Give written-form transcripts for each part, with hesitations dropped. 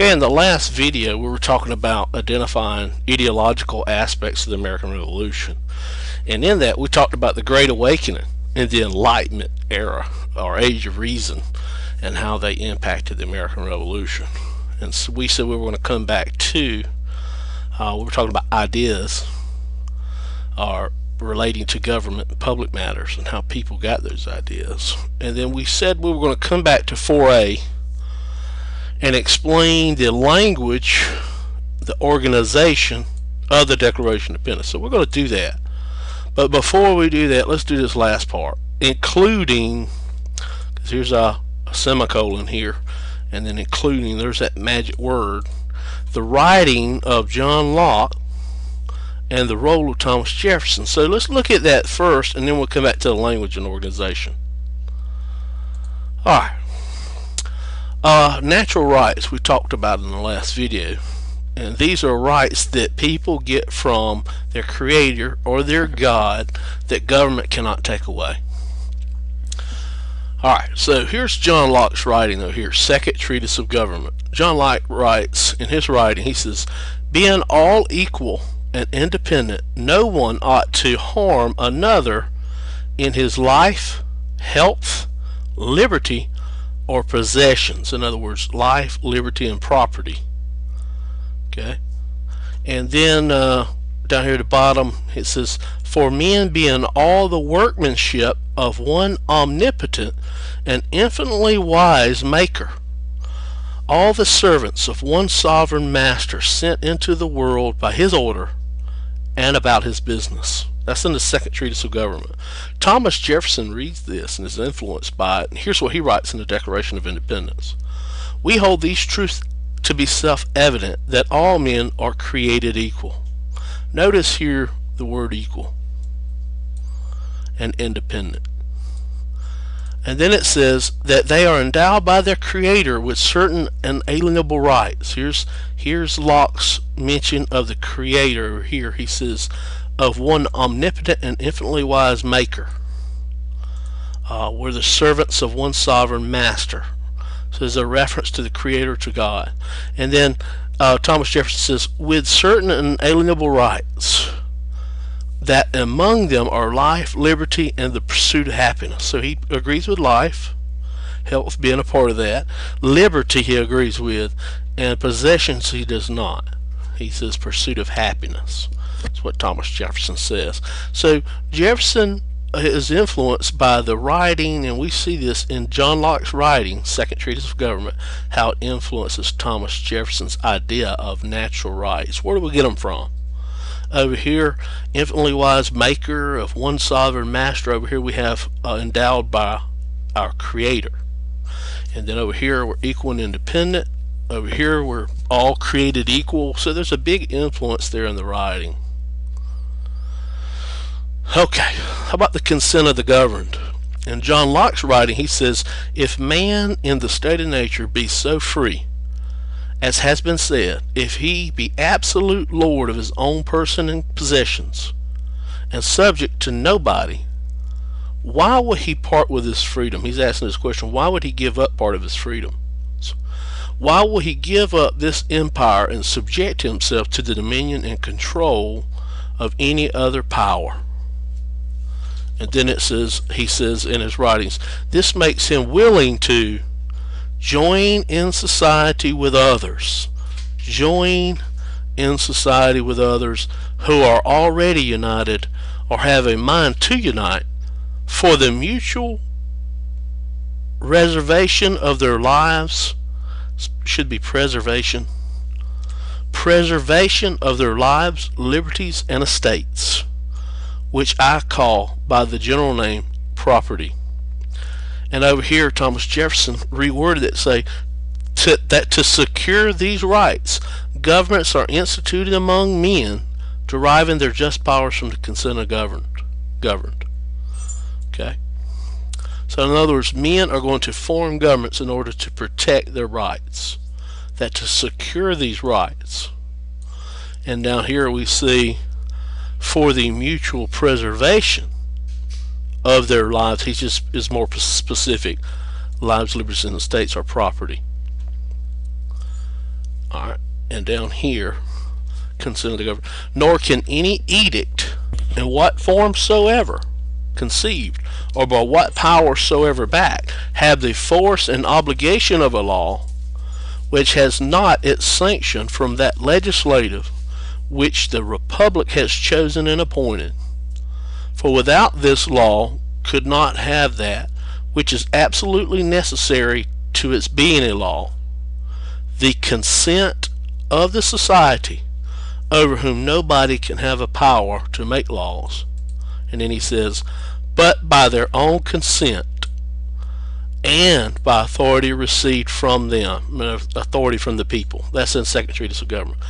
Okay, in the last video we were talking about identifying ideological aspects of the American Revolution, and in that we talked about the Great Awakening and the Enlightenment era or Age of Reason and how they impacted the American Revolution. And so we said we were going to come back to we were talking about ideas are relating to government and public matters and how people got those ideas, and then we said we were going to come back to 4A and explain the language, the organization of the Declaration of Independence. So we're going to do that. But before we do that, let's do this last part, including, because here's a semicolon here, and then including, there's that magic word, the writing of John Locke and the role of Thomas Jefferson. So let's look at that first, and then we'll come back to the language and organization. Alright. Natural rights we talked about in the last video, and these are rights that people get from their creator or their God that government cannot take away. Alright, so here's John Locke's writing though here, Second Treatise of Government. John Locke writes in his writing, he says, being all equal and independent, no one ought to harm another in his life, health, liberty, or possessions. In other words, life, liberty, and property. Okay, and then down here at the bottom it says, for men being all the workmanship of one omnipotent and infinitely wise maker, all the servants of one sovereign master, sent into the world by his order and about his business. That's in the Second Treatise of Government. Thomas Jefferson reads this and is influenced by it, and here's what he writes in the Declaration of Independence. We hold these truths to be self-evident, that all men are created equal. Notice here the word equal and independent. And then it says that they are endowed by their Creator with certain inalienable rights. Here's Locke's mention of the Creator here. He says, of one omnipotent and infinitely wise maker. We're the servants of one sovereign master. So there's a reference to the Creator, to God. And then Thomas Jefferson says, with certain inalienable rights, that among them are life, liberty, and the pursuit of happiness. So he agrees with life, health being a part of that. Liberty he agrees with, and possessions he does not. He says pursuit of happiness. That's what Thomas Jefferson says. So Jefferson is influenced by the writing, and we see this in John Locke's writing, Second Treatise of Government, how it influences Thomas Jefferson's idea of natural rights. Where do we get them from? Over here, infinitely wise maker of one sovereign master. Over here we have endowed by our Creator. And then over here we're equal and independent. Over here we're all created equal. So there's a big influence there in the writing. Okay, how about the consent of the governed? In John Locke's writing he says, if man in the state of nature be so free, as has been said, if he be absolute lord of his own person and possessions, and subject to nobody, why would he part with his freedom? He's asking this question, why would he give up part of his freedom? Why will he give up this empire and subject himself to the dominion and control of any other power? And then it says, he says in his writings, this makes him willing to join in society with others. Join in society with others who are already united or have a mind to unite for the mutual reservation of their lives. Should be preservation of their lives, liberties, and estates, which I call by the general name property. And over here Thomas Jefferson reworded it, say that to secure these rights, governments are instituted among men, deriving their just powers from the consent of governed. Okay, so in other words, men are going to form governments in order to protect their rights, that to secure these rights. And down here we see for the mutual preservation of their lives. He just is more specific. Lives, liberties, and estates are property. and down here, consent of the government, nor can any edict in what form soever conceived, or by what power soever backed, have the force and obligation of a law which has not its sanction from that legislative which the republic has chosen and appointed. For without this law could not have that which is absolutely necessary to its being a law, the consent of the society, over whom nobody can have a power to make laws. And then he says, but by their own consent and by authority received from them, authority from the people. That's in Second Treatise of Government.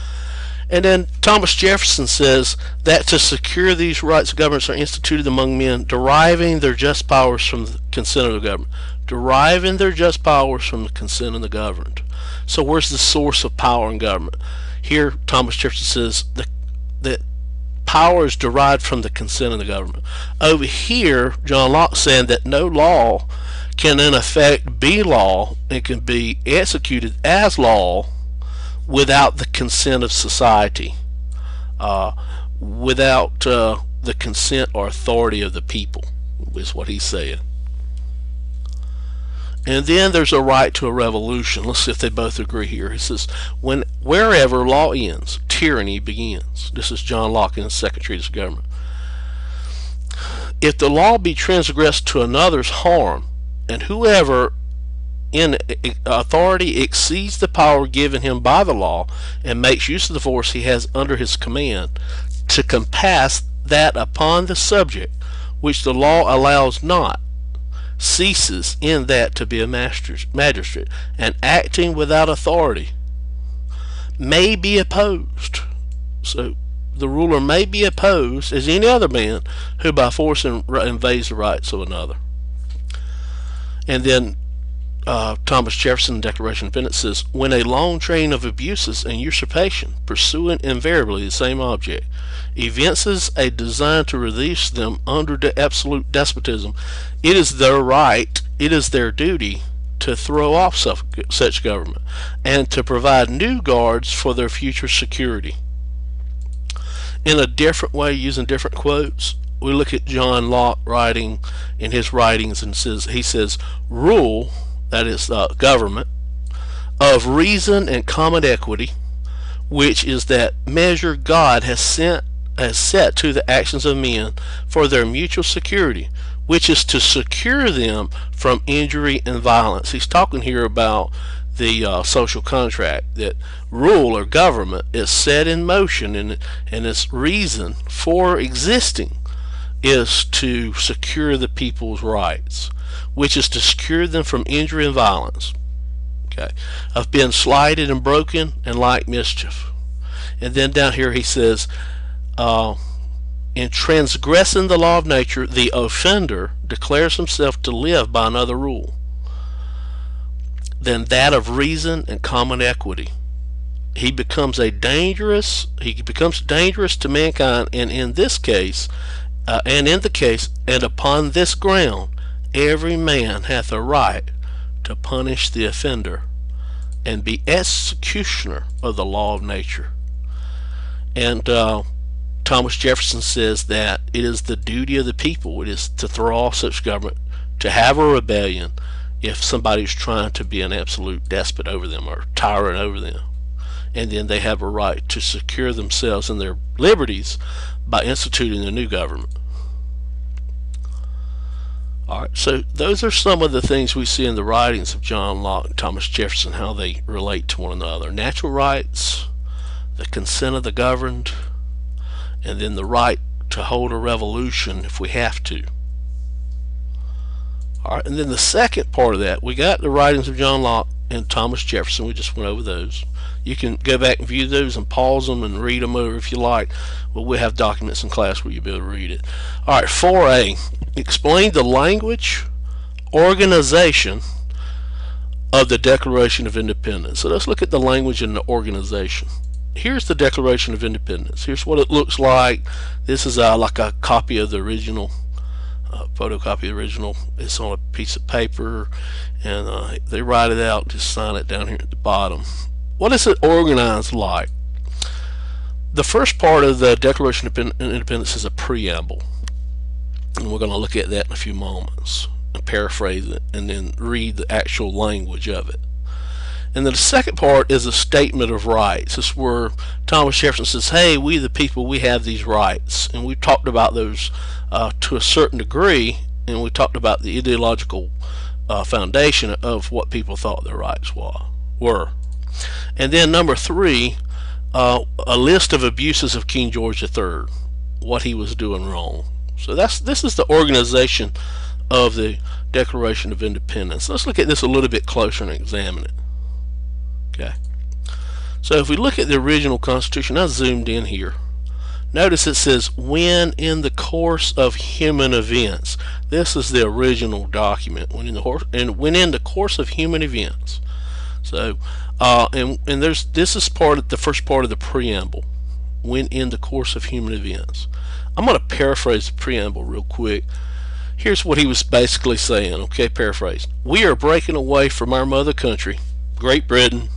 And then Thomas Jefferson says that to secure these rights of government are instituted among men, deriving their just powers from the consent of the government. Deriving their just powers from the consent of the governed. So where's the source of power in government? Here Thomas Jefferson says that power is derived from the consent of the government. Over here, John Locke saying that no law can in effect be law and can be executed as law without the consent of society, without the consent or authority of the people, is what he's saying. And then there's a right to a revolution. Let's see if they both agree here. He says, wherever law ends, tyranny begins. This is John Locke in the Second Treatise of Government. If the law be transgressed to another's harm, and whoever in authority exceeds the power given him by the law, and makes use of the force he has under his command, to compass that upon the subject which the law allows not, ceases in that to be a magistrate, and acting without authority may be opposed. So the ruler may be opposed as any other man who by force invades the rights of another. And then Thomas Jefferson in the Declaration of Independence says, when a long train of abuses and usurpation, pursuing invariably the same object, evinces a design to reduce them under the absolute despotism, it is their right, it is their duty to throw off such government, and to provide new guards for their future security. In a different way, using different quotes, we look at John Locke writing in his writings, and he says, rule, that is government, of reason and common equity, which is that measure God has set to the actions of men for their mutual security, which is to secure them from injury and violence. He's talking here about the social contract, that rule or government is set in motion, and its reason for existing is to secure the people's rights, which is to secure them from injury and violence, of being slighted and broken and like mischief. And then down here he says, in transgressing the law of nature, the offender declares himself to live by another rule than that of reason and common equity. He becomes dangerous to mankind, and in this case, and upon this ground, every man hath a right to punish the offender and be executioner of the law of nature. And Thomas Jefferson says that it is the duty of the people, it is to throw off such government, to have a rebellion if somebody's trying to be an absolute despot over them or tyrant over them. And then they have a right to secure themselves and their liberties by instituting a new government. Alright, so those are some of the things we see in the writings of John Locke and Thomas Jefferson, how they relate to one another. Natural rights, the consent of the governed, and then the right to hold a revolution if we have to. Alright, and then the second part of that, we got the writings of John Locke and Thomas Jefferson. We just went over those. You can go back and view those and pause them and read them over if you like. But we'll have documents in class where you'll be able to read it. Alright, 4A. Explain the language, organization of the Declaration of Independence. So let's look at the language and the organization. Here's the Declaration of Independence. Here's what it looks like. This is like a copy of the original, photocopy of the original. It's on a piece of paper, and they write it out, just sign it down here at the bottom. what is it organized like? The first part of the Declaration of Independence is a preamble, and we're going to look at that in a few moments and paraphrase it and then read the actual language of it. And then the second part is a statement of rights. This is where Thomas Jefferson says, hey, we the people, we have these rights. And we talked about those to a certain degree, and we talked about the ideological foundation of what people thought their rights were. And then number 3, a list of abuses of King George III, what he was doing wrong. So this is the organization of the Declaration of Independence. Let's look at this a little bit closer and examine it. Okay. So if we look at the original Constitution, I zoomed in here. Notice it says, when in the course of human events. This is the original document. When in the course of human events. So, and this is the first part of the preamble. When in the course of human events. I'm going to paraphrase the preamble real quick. Here's what he was basically saying. Okay, paraphrase. We are breaking away from our mother country, Great Britain,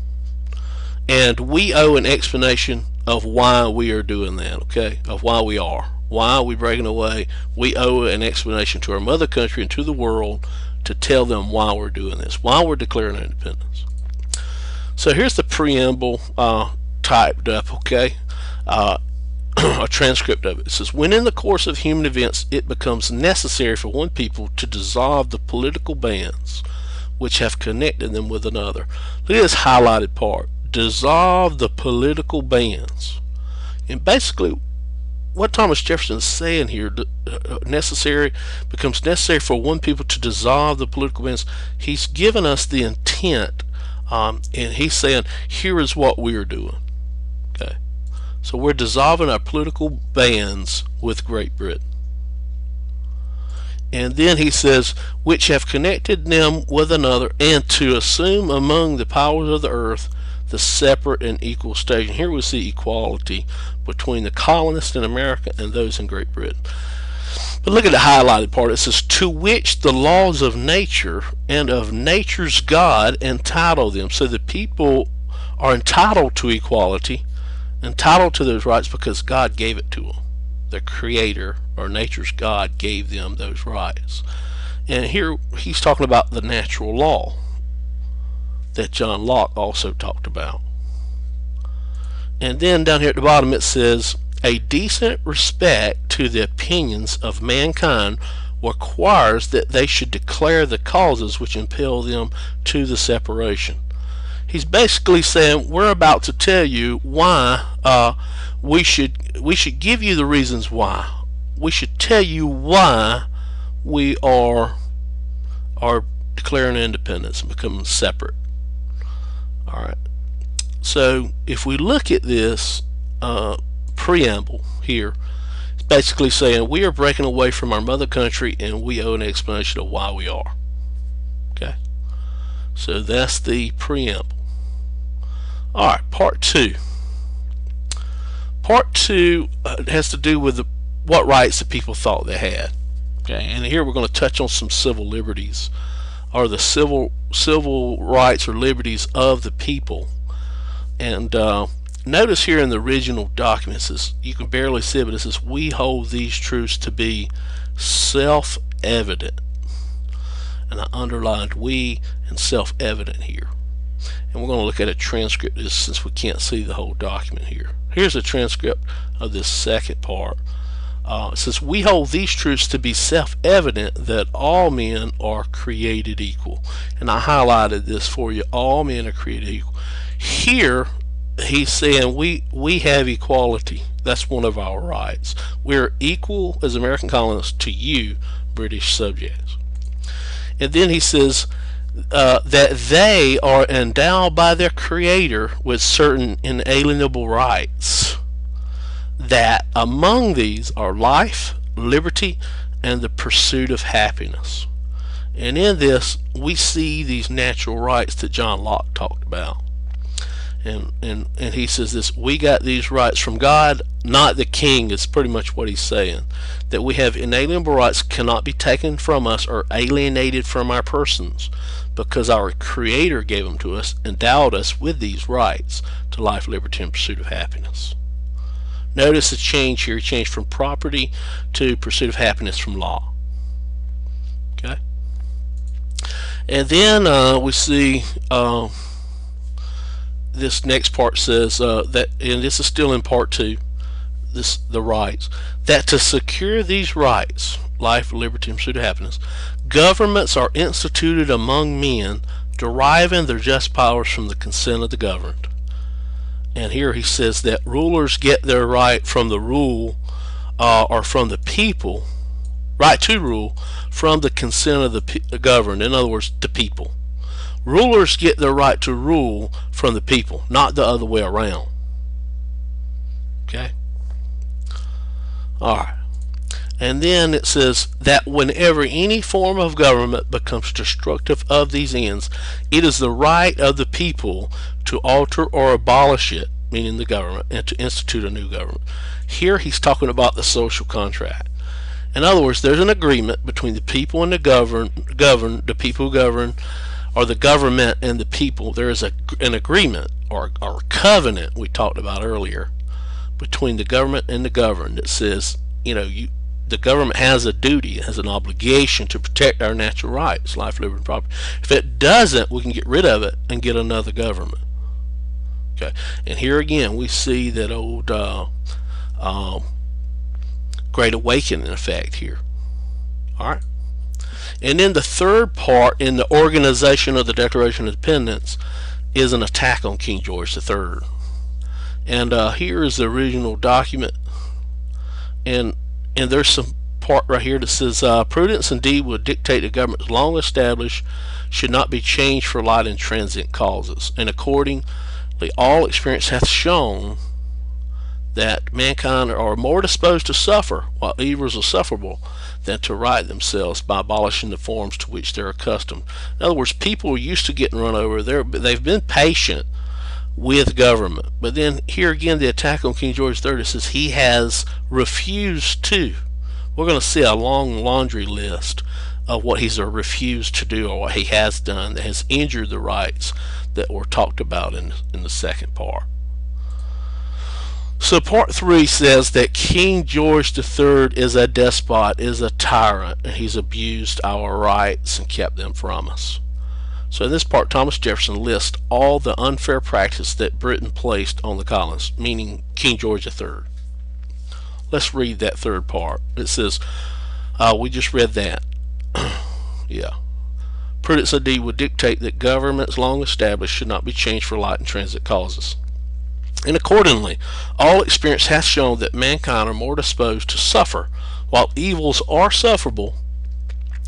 and we owe an explanation of why we are doing that. Okay, of why we are. Why are we breaking away? We owe an explanation to our mother country and to the world to tell them why we're doing this, why we're declaring independence. So here's the preamble typed up, okay? A transcript of it. It says, when in the course of human events it becomes necessary for one people to dissolve the political bands which have connected them with another. Look at this highlighted part. Dissolve the political bands. And basically what Thomas Jefferson is saying here, becomes necessary for one people to dissolve the political bands. He's given us the intent, and he's saying here is what we're doing. Okay, so we're dissolving our political bands with Great Britain. And then he says, which have connected them with another, and to assume among the powers of the earth the separate and equal station. Here we see equality between the colonists in America and those in Great Britain. But look at the highlighted part. It says, to which the laws of nature and of nature's God entitle them. So the people are entitled to equality, entitled to those rights because God gave it to them. The Creator or nature's God gave them those rights. And here he's talking about the natural law that John Locke also talked about. And then down here at the bottom it says, a decent respect to the opinions of mankind requires that they should declare the causes which impel them to the separation. He's basically saying, we're about to tell you why we should give you the reasons why. We should tell you why we are declaring independence and becoming separate. Alright, so if we look at this preamble here, it's basically saying we are breaking away from our mother country and we owe an explanation of why we are. Okay, so that's the preamble. Alright, part 2. Part 2 has to do with what rights the people thought they had. Okay, and here we're going to touch on some civil liberties, or the civil rights or liberties of the people. And notice here in the original documents, you can barely see it, but it says, we hold these truths to be self-evident. And I underlined we and self-evident here. And we're going to look at a transcript of this since we can't see the whole document here. Here's a transcript of this second part. It says, we hold these truths to be self-evident that all men are created equal. And I highlighted this for you. All men are created equal. Here he's saying we have equality. That's one of our rights. We're equal as American colonists to you, British subjects. And then he says that they are endowed by their Creator with certain inalienable rights, that among these are life, liberty, and the pursuit of happiness. And in this we see these natural rights that John Locke talked about. And he says this: we got these rights from God, not the king. Is pretty much what he's saying, that we have inalienable rights, cannot be taken from us or alienated from our persons, because our Creator gave them to us, endowed us with these rights to life, liberty, and pursuit of happiness. Notice the change here, change from property to pursuit of happiness from law. Okay, and then we see this next part says that, and this is still in part 2, the rights, that to secure these rights, life, liberty, and pursuit of happiness, governments are instituted among men, deriving their just powers from the consent of the governed. And here he says that rulers get their right from the rule, or from the people, right to rule, from the consent of the governed. In other words, the people. Rulers get their right to rule from the people, not the other way around. Okay? Alright. And then it says that whenever any form of government becomes destructive of these ends, it is the right of the people to alter or abolish it, meaning the government, and to institute a new government. Here he's talking about the social contract. In other words, there's an agreement between the people and the the people who govern, or the government and the people. There is an agreement, or a covenant we talked about earlier, between the government and the governed that says, the government has a duty, has an obligation to protect our natural rights, life, liberty, and property. If it doesn't, we can get rid of it and get another government. Okay, and here again we see that old Great Awakening effect here. All right. And then the third part in the organization of the Declaration of Independence is an attack on King George III. And here is the original document, and there's some part right here that says, prudence indeed would dictate the government long established should not be changed for light and transient causes, and accordingly all experience hath shown that mankind are more disposed to suffer while evils are sufferable than to right themselves by abolishing the forms to which they're accustomed. In other words, people are used to getting run over. They've been patient with government. But then here again, the attack on King George III says he has refused to. We're going to see a long laundry list of what he's refused to do, or what he has done that has injured the rights that were talked about in the second part. So part 3 says that King George III is a despot, is a tyrant, and he's abused our rights and kept them from us. So in this part, Thomas Jefferson lists all the unfair practice that Britain placed on the colonies, meaning King George III. Let's read that third part. It says, we just read that. Yeah. Prudence indeed would dictate that governments long established should not be changed for light and transit causes. And accordingly, all experience hath shown that mankind are more disposed to suffer while evils are sufferable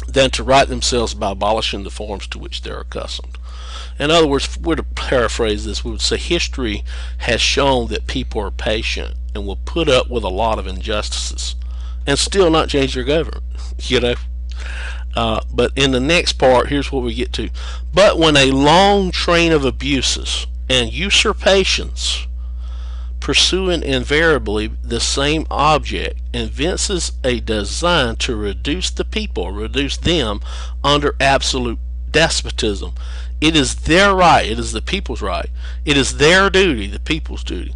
than to right themselves by abolishing the forms to which they're accustomed. In other words, if we were to paraphrase this, we would say history has shown that people are patient and will put up with a lot of injustices and still not change their government. But in the next part, here's what we get to. But when a long train of abuses and usurpations, pursuing invariably the same object, evinces a design to reduce the people, reduce them under absolute despotism, it is their right, it is the people's right, it is their duty, the people's duty,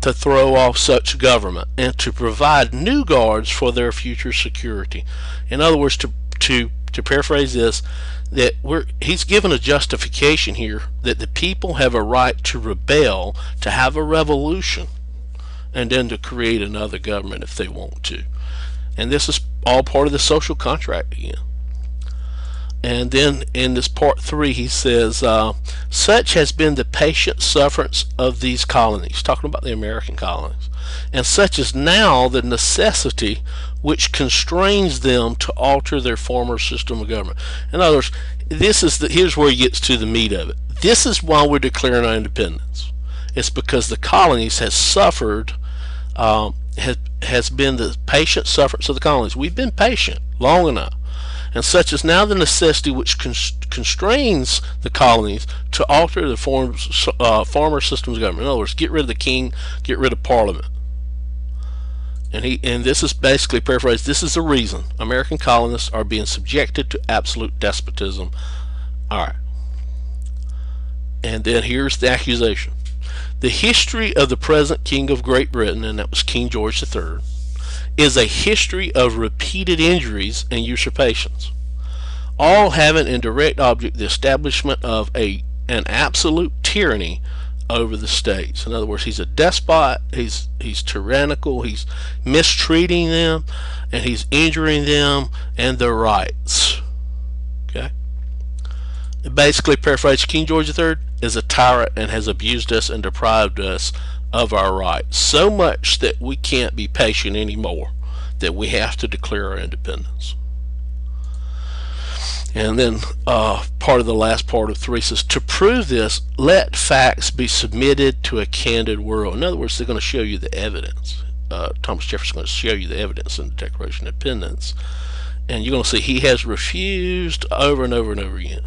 to throw off such government and to provide new guards for their future security. In other words, to paraphrase this, that he's given a justification here that the people have a right to rebel, to have a revolution, and then to create another government if they want to. And this is all part of the social contract again. And then in this part 3 he says, such has been the patient sufferance of these colonies, talking about the American colonies, and such is now the necessity which constrains them to alter their former system of government. In other words, here's where he gets to the meat of it. This is why we're declaring our independence. It's because the colonies has suffered, has been the patient sufferance of the colonies. We've been patient long enough. and such is now the necessity which constrains the colonies to alter the former systems of government. In other words, get rid of the king, get rid of parliament. And this is basically paraphrased. This is the reason American colonists are being subjected to absolute despotism. All right. And then here's the accusation. The history of the present King of Great Britain, and that was King George III, is a history of repeated injuries and usurpations, all having in direct object the establishment of an absolute tyranny over the states. In other words, he's a despot, he's tyrannical, he's mistreating them, and he's injuring them and their rights. Okay? Basically, paraphrased, King George III is a tyrant and has abused us and deprived us of our rights, so much that we can't be patient anymore, that we have to declare our independence. And then part of the last part of 3 says, to prove this, let facts be submitted to a candid world. In other words, they're going to show you the evidence. Thomas Jefferson is going to show you the evidence in the Declaration of Independence. And you're going to see he has refused over and over and over again.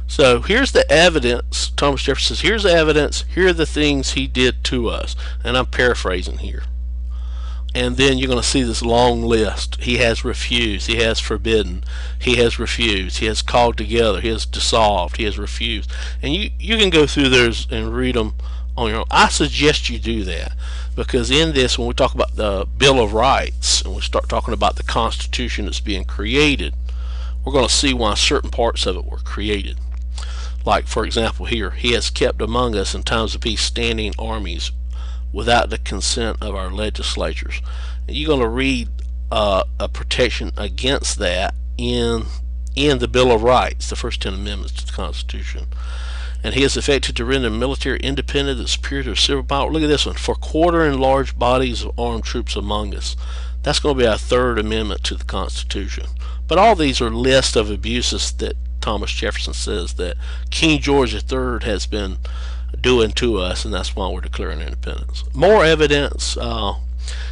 So here's the evidence. Thomas Jefferson says, here's the evidence. Here are the things he did to us. And I'm paraphrasing here. And then you're going to see this long list. He has refused, he has forbidden, he has refused, he has called together, he has dissolved, he has refused. And you can go through those and read them on your own. I suggest you do that, because in this, when we talk about the Bill of Rights and we start talking about the Constitution that's being created, we're going to see why certain parts of it were created. Like, for example, here, he has kept among us in times of peace standing armies without the consent of our legislatures. And you're going to read a protection against that in the Bill of Rights, the first 10 amendments to the Constitution. And he has effected to render military independent, the superior to civil power. Look at this one. For quartering large bodies of armed troops among us. That's going to be our 3rd amendment to the Constitution. But all these are lists of abuses that Thomas Jefferson says that King George III has been doing to us, and that's why we're declaring independence. More evidence.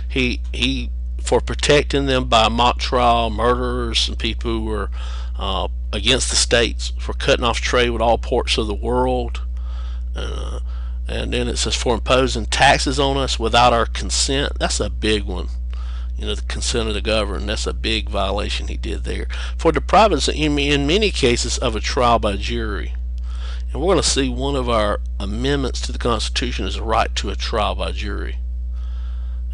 He for protecting them by mock trial, murderers and people who were against the states, for cutting off trade with all ports of the world, and then it says for imposing taxes on us without our consent. That's a big one. You know, the consent of the governed. That's a big violation he did there. For depriving us in many cases of a trial by jury. And we're going to see one of our amendments to the Constitution is the right to a trial by jury.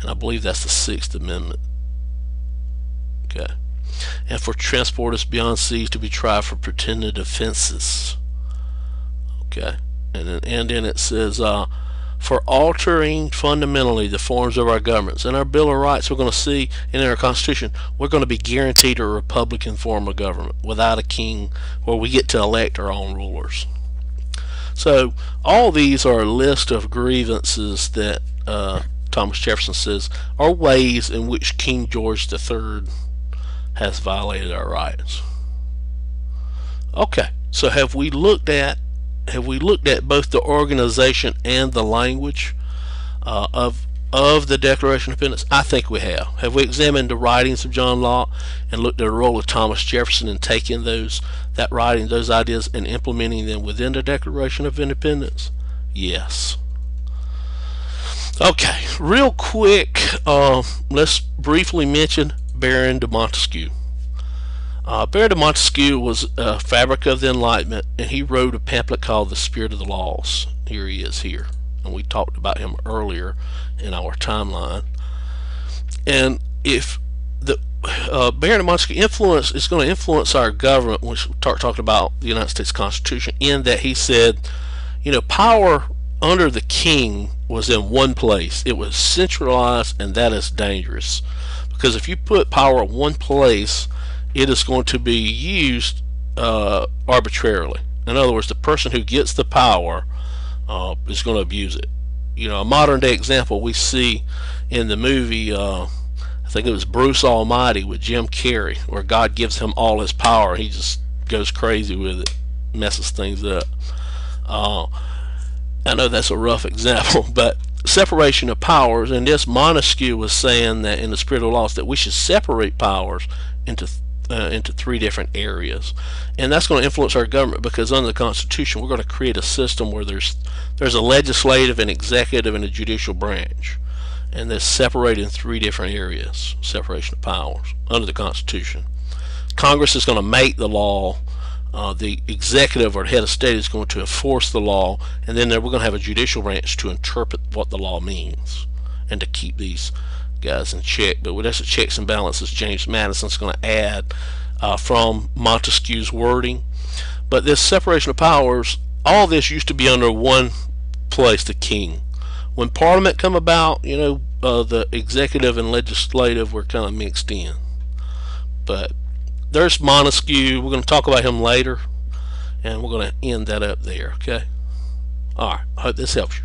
And I believe that's the 6th Amendment. Okay. And for transport us beyond seas to be tried for pretended offenses. Okay. And then it says, for altering fundamentally the forms of our governments. In our Bill of Rights, we're going to see, and in our Constitution, we're going to be guaranteed a republican form of government without a king, where we get to elect our own rulers. So all these are a list of grievances that Thomas Jefferson says are ways in which King George III has violated our rights. Okay, so have we looked at both the organization and the language of the Declaration of Independence? I think we have. Have we examined the writings of John Locke and looked at the role of Thomas Jefferson in taking that writing, those ideas, and implementing them within the Declaration of Independence? Yes. Okay, real quick, let's briefly mention Baron de Montesquieu. Baron de Montesquieu was a fabric of the Enlightenment, and he wrote a pamphlet called The Spirit of the Laws. Here he is here, and we talked about him earlier in our timeline. And if the Baron de Montesquieu is going to influence our government, when we talking about the United States Constitution, in that he said, you know, power under the king was in one place. It was centralized, and that is dangerous, because if you put power in one place, it is going to be used arbitrarily. In other words, the person who gets the power is going to abuse it. You know, a modern day example we see in the movie, I think it was Bruce Almighty with Jim Carrey, where God gives him all his power. He just goes crazy with it, messes things up. I know that's a rough example, but separation of powers, and this Montesquieu was saying that in the Spirit of the Laws that we should separate powers into into three different areas, and that's going to influence our government, because under the Constitution we're going to create a system where there's a legislative, an executive, and a judicial branch, and they're separated in three different areas, separation of powers under the Constitution. Congress is going to make the law. The executive or head of state is going to enforce the law, and then we're going to have a judicial branch to interpret what the law means and to keep these guys in check. But that's the checks and balances James Madison's going to add from Montesquieu's wording. But this separation of powers, all this used to be under one place, the king. When Parliament come about, the executive and legislative were kind of mixed in. But there's Montesquieu. We're going to talk about him later, and we're going to end that up there. Okay. All right. I hope this helps you.